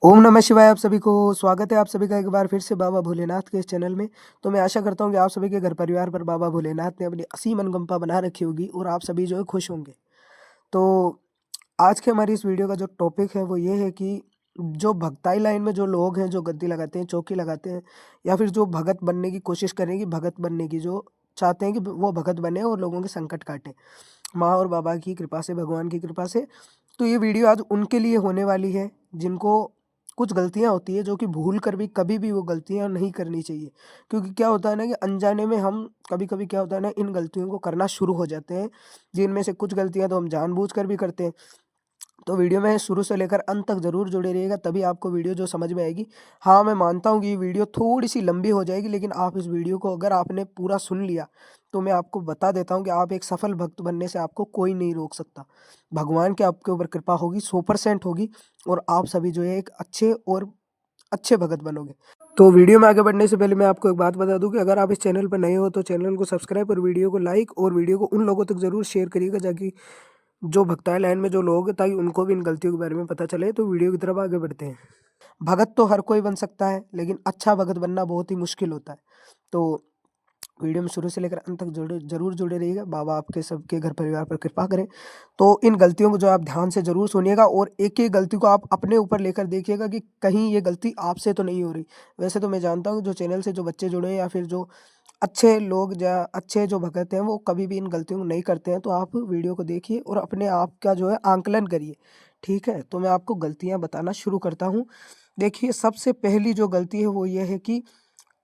ओम नमः शिवाय। आप सभी को स्वागत है आप सभी का एक बार फिर से बाबा भोलेनाथ के इस चैनल में। तो मैं आशा करता हूँ कि आप सभी के घर परिवार पर बाबा भोलेनाथ ने अपनी असीम अनुकंपा बना रखी होगी और आप सभी जो है खुश होंगे। तो आज के हमारी इस वीडियो का जो टॉपिक है वो ये है कि जो भक्ताई लाइन में जो लोग हैं, जो गद्दी लगाते हैं, चौकी लगाते हैं या फिर जो भगत बनने की कोशिश करें, भगत बनने की जो चाहते हैं कि वो भगत बने और लोगों के संकट काटें माँ और बाबा की कृपा से, भगवान की कृपा से। तो ये वीडियो आज उनके लिए होने वाली है जिनको कुछ गलतियाँ होती है जो कि भूल कर भी कभी भी वो गलतियाँ नहीं करनी चाहिए। क्योंकि क्या होता है ना कि अनजाने में हम कभी-कभी क्या होता है ना इन गलतियों को करना शुरू हो जाते हैं, जिनमें से कुछ गलतियाँ तो हम जानबूझकर भी करते हैं। तो वीडियो में शुरू से लेकर अंत तक ज़रूर जुड़े रहिएगा, तभी आपको वीडियो जो समझ में आएगी। हाँ, मैं मानता हूँ कि ये वीडियो थोड़ी-सी लंबी हो जाएगी, लेकिन आप इस वीडियो को अगर आपने पूरा सुन लिया, तो मैं आपको बता देता हूँ कि आप एक सफल भक्त बनने से आपको कोई नहीं रोक सकता। भगवान की आपके ऊपर कृपा होगी, 100% होगी और आप सभी जो है एक अच्छे भगत बनोगे। तो वीडियो में आगे बढ़ने से पहले मैं आपको एक बात बता दूँ कि अगर आप इस चैनल पर नए हो तो चैनल को सब्सक्राइब और वीडियो को लाइक और वीडियो को उन लोगों तक ज़रूर शेयर करिएगा ताकि जो भक्ताई लाइन में जो लोग हैं ताकि उनको भी इन गलतियों के बारे में पता चले। तो वीडियो की तरफ आगे बढ़ते हैं। भगत तो हर कोई बन सकता है, लेकिन अच्छा भगत बनना बहुत ही मुश्किल होता है। तो वीडियो में शुरू से लेकर अंत तक ज़रूर जुड़े रहिएगा। बाबा आपके सबके घर परिवार पर कृपा करें। तो इन गलतियों को जो आप ध्यान से ज़रूर सुनिएगा और एक-एक गलती को आप अपने ऊपर लेकर देखिएगा कि कहीं ये गलती आपसे तो नहीं हो रही। वैसे तो मैं जानता हूँ जो चैनल से जो बच्चे जुड़े हैं या फिर जो अच्छे लोग या अच्छे जो भगत हैं वो कभी भी इन गलतियों को नहीं करते हैं। तो आप वीडियो को देखिए और अपने आप का जो है आंकलन करिए, ठीक है? तो मैं आपको गलतियाँ बताना शुरू करता हूँ। देखिए, सबसे पहली जो गलती है वो ये है कि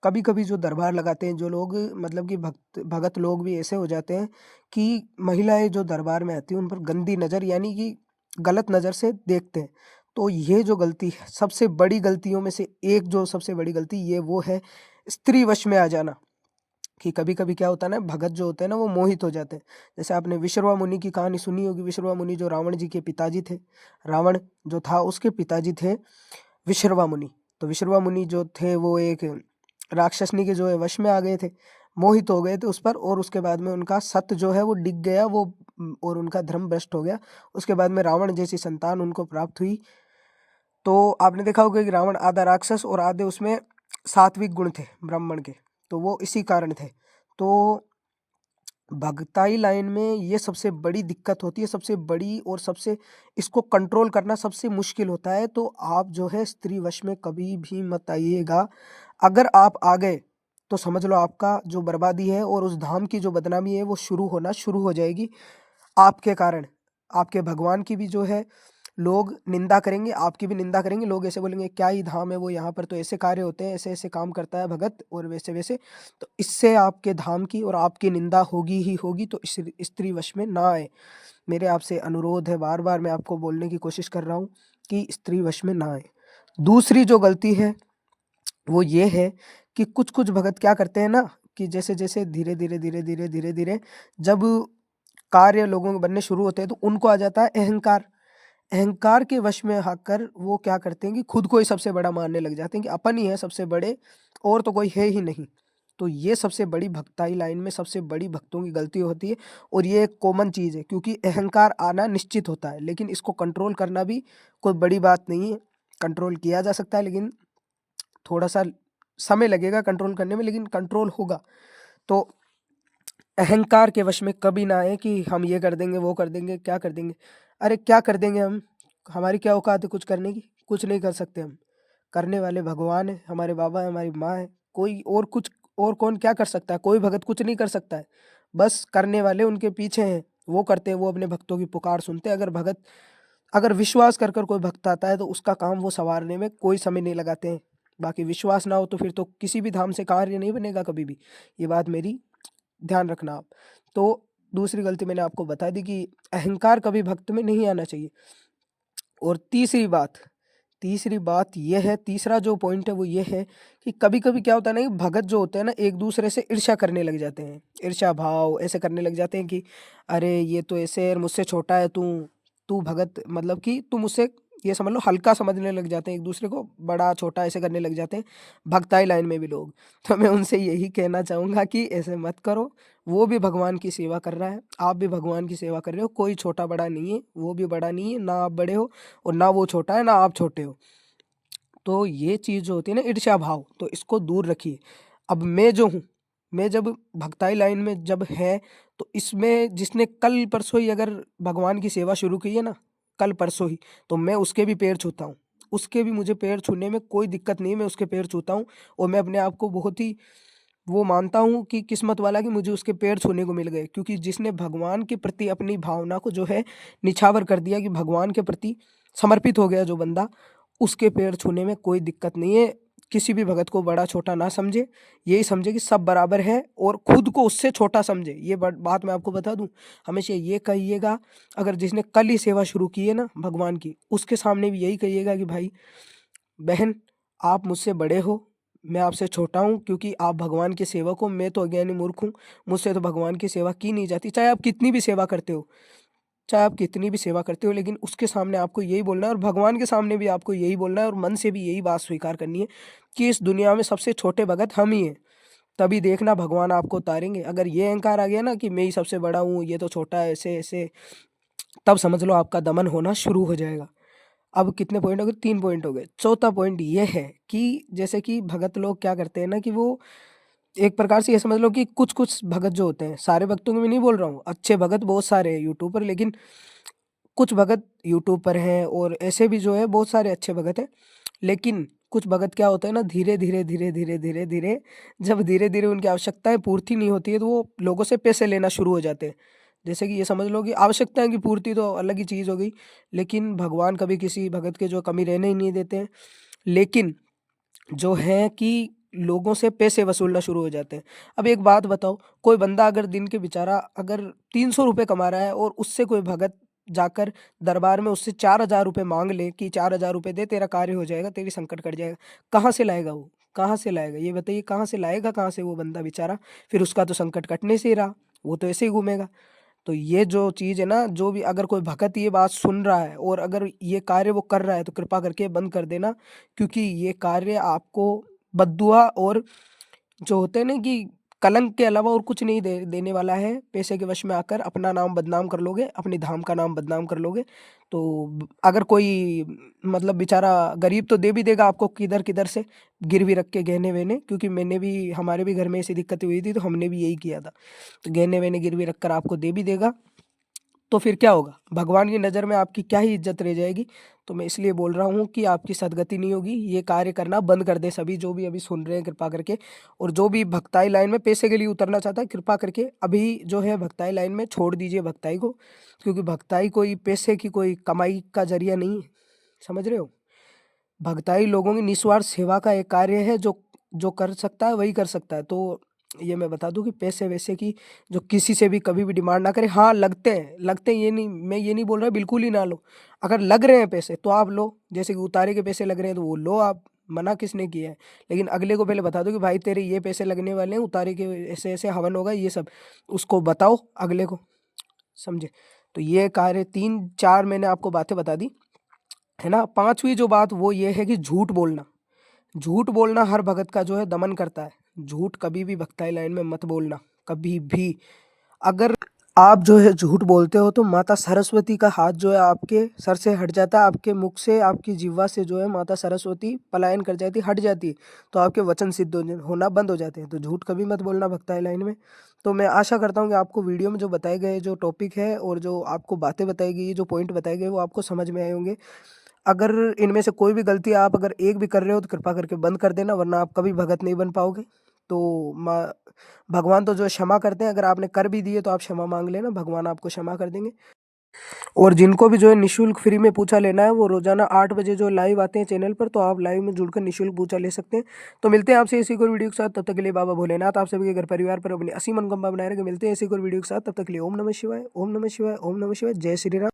कभी-कभी जो दरबार लगाते हैं जो लोग, मतलब कि भगत लोग भी ऐसे हो जाते हैं कि महिलाएँ जो दरबार में आती हैं उन पर गंदी नज़र यानी कि गलत नज़र से देखते हैं। तो ये जो गलती है, सबसे बड़ी गलतियों में से एक जो सबसे बड़ी गलती ये वो है स्त्री वश में आ जाना। कि कभी-कभी क्या होता है ना, भगत जो होते हैं ना वो मोहित हो जाते हैं। जैसे आपने विश्रवा मुनि की कहानी सुनी होगी। विश्रवा मुनि जो रावण जी के पिताजी थे। रावण जो था उसके पिताजी थे विश्रवा मुनि। तो विश्रवा मुनि जो थे वो एक राक्षसनी के जो है वश में आ गए थे। मोहित हो गए थे उस पर और उसके बाद में उनका सत्य जो है वो डिग गया, वो और उनका धर्म भ्रष्ट हो गया। उसके बाद में रावण जैसी संतान उनको प्राप्त हुई। तो आपने देखा होगा कि रावण आधा राक्षस और आधे उसमें सात्विक गुण थे ब्राह्मण के। तो वो इसी कारण थे। तो भगताई लाइन में ये सबसे बड़ी दिक्कत होती है, सबसे बड़ी और सबसे इसको कंट्रोल करना सबसे मुश्किल होता है। तो आप जो है स्त्री वश में कभी भी मत आइएगा। अगर आप आ गए तो समझ लो आपका जो बर्बादी है और उस धाम की जो बदनामी है वो शुरू हो जाएगी आपके कारण। आपके भगवान की भी जो है लोग निंदा करेंगे, आपकी भी निंदा करेंगे। लोग ऐसे बोलेंगे क्या ही धाम है वो, यहाँ पर तो ऐसे कार्य होते हैं, ऐसे-ऐसे काम करता है भगत और वैसे-वैसे। तो इससे आपके धाम की और आपकी निंदा होगी ही होगी। तो इस स्त्री वश में ना आए। मेरे आपसे अनुरोध है, बार-बार मैं आपको बोलने की कोशिश कर रहा हूँ कि स्त्री वश में ना आए। दूसरी जो गलती है वो ये है कि कुछ-कुछ भगत क्या करते हैं ना कि जैसे-जैसे धीरे-धीरे, धीरे-धीरे, धीरे-धीरे जब कार्य लोगों के बनने शुरू होते हैं तो उनको आ जाता है अहंकार। अहंकार के वश में आकर वो क्या करते हैं कि खुद को ही सबसे बड़ा मानने लग जाते हैं कि अपन ही है सबसे बड़े और तो कोई है ही नहीं। तो ये सबसे बड़ी भक्ताई लाइन में सबसे बड़ी भक्तों की गलती होती है और ये एक कॉमन चीज़ है क्योंकि अहंकार आना निश्चित होता है, लेकिन इसको कंट्रोल करना भी कोई बड़ी बात नहीं है। कंट्रोल किया जा सकता है, लेकिन थोड़ा-सा समय लगेगा कंट्रोल करने में, लेकिन कंट्रोल होगा। तो अहंकार के वश में कभी ना आए कि हम ये कर देंगे, वो कर देंगे, क्या कर देंगे। अरे क्या कर देंगे हम? हमारी क्या औकात है कुछ करने की? कुछ नहीं कर सकते हम। करने वाले भगवान हैं, हमारे बाबा हैं, हमारी माँ है। कोई और कुछ और कौन क्या कर सकता है? कोई भगत कुछ नहीं कर सकता है। बस करने वाले उनके पीछे हैं, वो करते हैं, वो अपने भक्तों की पुकार सुनते हैं। अगर विश्वास कर कर कोई भक्त आता है तो उसका काम वो सँवारने में कोई समय नहीं लगाते हैं। बाकी विश्वास ना हो तो फिर तो किसी भी धाम से कार्य नहीं बनेगा कभी भी। ये बात मेरी ध्यान रखना आप। तो दूसरी गलती मैंने आपको बता दी कि अहंकार कभी भक्त में नहीं आना चाहिए। और तीसरी बात ये है, तीसरा जो पॉइंट है वो ये है कि कभी-कभी क्या होता है ना कि भगत जो होते हैं ना एक-दूसरे से ईर्ष्या करने लग जाते हैं। ईर्ष्या भाव ऐसे करने लग जाते हैं कि अरे ये तो ऐसे है, मुझसे छोटा है तू, तू भगत मतलब कि तू मुझसे ये समझ लो हल्का समझने लग जाते हैं एक-दूसरे को, बड़ा-छोटा ऐसे करने लग जाते हैं, भगताई लाइन में भी लोग। तो मैं उनसे यही कहना चाहूँगा कि ऐसे मत करो। वो भी भगवान की सेवा कर रहा है, आप भी भगवान की सेवा कर रहे हो, कोई छोटा-बड़ा नहीं है, वो भी बड़ा नहीं है, ना आप बड़े हो और ना वो छोटा है, ना आप छोटे हो। तो ये चीज़ जो होती है ना ईर्ष्या भाव, तो इसको दूर रखिए। अब मैं जो हूँ, मैं जब भक्ताई लाइन में जब है, तो इसमें जिसने कल परसों ही अगर भगवान की सेवा शुरू की है ना, कल परसों ही, तो मैं उसके भी पैर छूता हूँ। उसके भी मुझे पैर छूने में कोई दिक्कत नहीं है, मैं उसके पैर छूता हूँ और मैं अपने आप को बहुत ही वो मानता हूँ कि किस्मत वाला कि मुझे उसके पैर छूने को मिल गए, क्योंकि जिसने भगवान के प्रति अपनी भावना को जो है निछावर कर दिया, कि भगवान के प्रति समर्पित हो गया जो बंदा, उसके पैर छूने में कोई दिक्कत नहीं है। किसी भी भगत को बड़ा छोटा ना समझे, यही समझे कि सब बराबर है और खुद को उससे छोटा समझे। ये बात मैं आपको बता दूं, हमेशा ये कहिएगा, अगर जिसने कल ही सेवा शुरू की है ना भगवान की, उसके सामने भी यही कहिएगा कि भाई बहन, आप मुझसे बड़े हो, मैं आपसे छोटा हूँ, क्योंकि आप भगवान के सेवक हो, मैं तो अज्ञानी मूर्ख हूँ, मुझसे तो भगवान की सेवा की नहीं जाती। चाहे आप कितनी भी सेवा करते हो, चाहे आप कितनी भी सेवा करते हो, लेकिन उसके सामने आपको यही बोलना है और भगवान के सामने भी आपको यही बोलना है और मन से भी यही बात स्वीकार करनी है कि इस दुनिया में सबसे छोटे भगत हम ही हैं। तभी देखना भगवान आपको उतारेंगे। अगर ये अहंकार आ गया ना कि मैं ही सबसे बड़ा हूँ, ये तो छोटा है, ऐसे ऐसे, तब समझ लो आपका दमन होना शुरू हो जाएगा। अब कितने पॉइंट हो गए? 3 पॉइंट हो गए। चौथा पॉइंट ये है कि जैसे कि भगत लोग क्या करते हैं ना, कि वो एक प्रकार से ये समझ लो कि कुछ-कुछ भगत जो होते हैं, सारे भक्तों की मैं नहीं बोल रहा हूँ, अच्छे भगत बहुत सारे हैं यूट्यूब पर, लेकिन कुछ भगत यूट्यूब पर हैं और ऐसे भी जो है बहुत सारे अच्छे भगत हैं। लेकिन कुछ भगत क्या होता है ना, धीरे-धीरे, धीरे-धीरे, धीरे-धीरे, जब धीरे-धीरे उनकी आवश्यकताएँ पूर्ति नहीं होती है, तो वो लोगों से पैसे लेना शुरू हो जाते हैं। जैसे कि ये समझ लो कि आवश्यकताओं की पूर्ति तो अलग ही चीज़ हो गई, लेकिन भगवान कभी किसी भगत के जो कमी रहने ही नहीं देते हैं। लेकिन जो है कि लोगों से पैसे वसूलना शुरू हो जाते हैं। अब एक बात बताओ, कोई बंदा अगर दिन के बेचारा अगर 300 रुपए कमा रहा है और उससे कोई भगत जाकर दरबार में उससे 4,000 रुपए माँग ले कि 4,000 रुपए दे, तेरा कार्य हो जाएगा, तेरी संकट कट जाएगा। कहाँ से लाएगा वो? कहाँ से लाएगा? ये बताइए, कहाँ से लाएगा, कहाँ से वो बंदा बेचारा? फिर उसका तो संकट कटने से ही रहा, वो तो ऐसे ही घूमेगा। तो ये जो चीज़ है ना, जो भी अगर कोई भगत ये बात सुन रहा है और अगर ये कार्य वो कर रहा है, तो कृपा करके बंद कर देना, क्योंकि ये कार्य आपको बद्दुआ और जो होते हैं ना कि कलंक के अलावा और कुछ नहीं देने वाला है। पैसे के वश में आकर अपना नाम बदनाम कर लोगे, अपनी धाम का नाम बदनाम कर लोगे। तो अगर कोई मतलब बेचारा गरीब तो दे भी देगा आपको किधर किधर से गिरवी रख के गहने वहने, क्योंकि मैंने भी, हमारे भी घर में ऐसी दिक्कतें हुई थी, तो हमने भी यही किया था। तो गहने वहने गिरवी रख कर आपको दे भी देगा, तो फिर क्या होगा? भगवान की नज़र में आपकी क्या ही इज़्ज़त रह जाएगी? तो मैं इसलिए बोल रहा हूँ कि आपकी सद्गति नहीं होगी, ये कार्य करना बंद कर दें सभी जो भी अभी सुन रहे हैं कृपा करके। और जो भी भक्ताई लाइन में पैसे के लिए उतरना चाहता है, कृपा करके अभी जो है भक्ताई लाइन में छोड़ दीजिए भक्ताई को, क्योंकि भक्ताई कोई पैसे की कोई कमाई का ज़रिया नहीं है, समझ रहे हो? भगताई लोगों की निस्वार्थ सेवा का एक कार्य है, जो जो कर सकता है वही कर सकता है। तो ये मैं बता दूं कि पैसे-वैसे की जो किसी से भी कभी भी डिमांड ना करें। हाँ, लगते हैं, ये नहीं, मैं ये नहीं बोल रहा बिल्कुल ही ना लो। अगर लग रहे हैं पैसे तो आप लो, जैसे कि उतारे के पैसे लग रहे हैं तो वो लो आप, मना किसने किया है? लेकिन अगले को पहले बता दो कि भाई तेरे ये पैसे लगने वाले हैं, उतारे के ऐसे-ऐसे हवन होगा, ये सब उसको बताओ अगले को, समझे? तो ये कार्य 3-4 मैंने आपको बातें बता दी। है ना? 5वीं जो बात वो ये है कि झूठ बोलना। झूठ बोलना हर भगत का जो है दमन करता है। झूठ कभी भी भक्ताई लाइन में मत बोलना, कभी भी। अगर आप जो है झूठ बोलते हो तो माता सरस्वती का हाथ जो है आपके सर से हट जाता है, आपके मुख से, आपकी जिह्वा से जो है माता सरस्वती पलायन कर जाती है, हट जाती है। तो आपके वचन सिद्ध होना बंद हो जाते हैं। तो झूठ कभी मत बोलना भक्ताई लाइन में। तो मैं आशा करता हूँ कि आपको वीडियो में जो बताए गए जो टॉपिक है और जो आपको बातें बताई गई, जो पॉइंट बताए गए, वो आपको समझ में आए होंगे। अगर इनमें से कोई भी गलती आप अगर एक भी कर रहे हो तो कृपा करके बंद कर देना, वरना आप कभी भगत नहीं बन पाओगे। तो माँ भगवान तो जो क्षमा करते हैं, अगर आपने कर भी दिए तो आप क्षमा मांग लेना, भगवान आपको क्षमा कर देंगे। और जिनको भी जो है निःशुल्क फ्री में पूछा लेना है, वो रोजाना 8 बजे जो लाइव आते हैं चैनल पर, तो आप लाइव में जुड़कर निःशुल्क पूछा ले सकते हैं। तो मिलते हैं आपसे इसी को वीडियो के साथ, तब तक के लिए बाबा भोलेनाथ आप सभी के घर परिवार पर अपनी असीम मनोकामना बनाए रखें। मिलते हैं इसी को वीडियो के साथ, तब तक के लिए ओम नमः शिवाय, ओम नमः शिवाय, ओम नमः शिवाय। जय श्री राम।